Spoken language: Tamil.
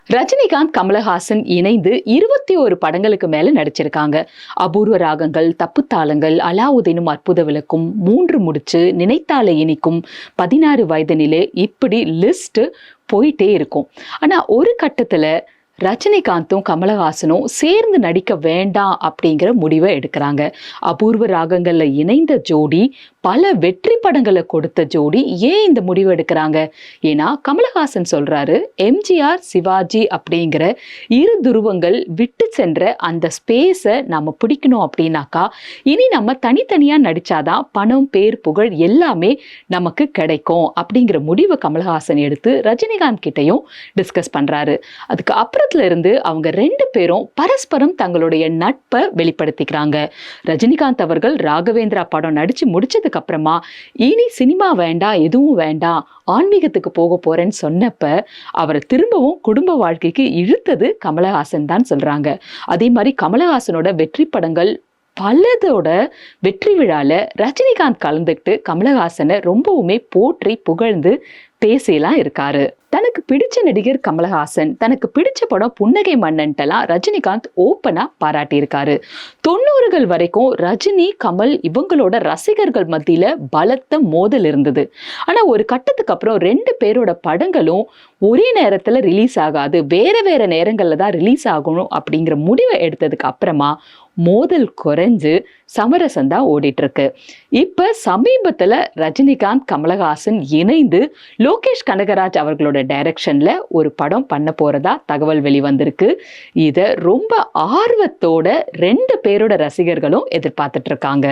ரஜினிகாந்த் கமலஹாசன் இணைந்து 21 படங்களுக்கு மேல நடிச்சிருக்காங்க. அபூர்வ ராகங்கள், தப்புத்தாளங்கள், அலாவுதீனும் அற்புத விளக்கும், 3 முடிச்சு, நினைத்தாலே இனிக்கும், 16 வயது நிலை, இப்படி லிஸ்ட் போயிட்டே இருக்கும். ஆனா ஒரு கட்டத்துல ரஜினிகாந்தும் கமலஹாசனும் சேர்ந்து நடிக்க வேண்டாம் அப்படிங்கிற முடிவை எடுக்கிறாங்க. அபூர்வ ராகங்கள்ல இணைந்த ஜோடி, பல வெற்றி படங்களை கொடுத்த ஜோடி. ஏன் இந்த முடிவு எடுக்கிறாங்க? ஏன்னா கமலஹாசன் சொல்றாரு, எம்ஜிஆர் சிவாஜி அப்படிங்கிற இரு துருவங்கள் விட்டு சென்ற அந்த ஸ்பேஸை நம்ம பிடிக்கணும் அப்படின்னாக்கா இனி நம்ம தனித்தனியா நடிச்சாதான் பணம், பேர், புகழ் எல்லாமே நமக்கு கிடைக்கும் அப்படிங்கிற முடிவை கமலஹாசன் எடுத்து ரஜினிகாந்த் கிட்டையும் டிஸ்கஸ் பண்றாரு. அதுக்கு அப்புறத்துல இருந்து அவங்க 2 பேரும் பரஸ்பரம் தங்களுடைய நட்பை வெளிப்படுத்திக்கிறாங்க. ரஜினிகாந்த் அவர்கள் ராகவேந்திரா படம் நடிச்சு முடிச்சதுக்கு அப்புறமா இனி சினிமா வேண்டாம், எதுவும் வேண்டாம், ஆன்மீகத்துக்கு போக போறேன்னு சொன்னப்ப அவரை திரும்பவும் குடும்ப வாழ்க்கைக்கு இழுத்தது கமலஹாசன் தான் சொல்றாங்க. அதே மாதிரி கமலஹாசனோட வெற்றி படங்கள் பலதோட வெற்றி விழால ரஜினிகாந்த் கலந்துக்கிட்டு கமலஹாசனை ரொம்பவுமே போற்றி புகழ்ந்து பேசியெல்லாம் இருக்காரு. தனக்கு பிடிச்ச நடிகர் கமலஹாசன், தனக்கு பிடிச்ச படம் புன்னகை மன்னன்ட்டெல்லாம் ரஜினிகாந்த் ஓப்பனா பாராட்டியிருக்காரு. 90கள் வரைக்கும் ரஜினி, கமல் இவங்களோட ரசிகர்கள் மத்தியில பலத்த மோதல் இருந்தது. ஆனா ஒரு கட்டத்துக்கு அப்புறம் 2 பேரோட படங்களும் ஒரே நேரத்துல ரிலீஸ் ஆகாது, வேற வேற நேரங்கள்ல தான் ரிலீஸ் ஆகணும் அப்படிங்கிற முடிவை எடுத்ததுக்கு அப்புறமா மோதல் குறைஞ்சு சமரசம் தான் ஓடிட்டு இருக்கு. இப்ப சமீபத்துல ரஜினிகாந்த் கமலஹாசன் இணைந்து லோகேஷ் கனகராஜ் அவர்களோட டைரக்ஷன்ல ஒரு படம் பண்ண போறதா தகவல் வெளிவந்திருக்கு. இத ரொம்ப ஆர்வத்தோட 2 பேரோட ரசிகர்களும் எதிர்பார்த்துட்டு இருக்காங்க.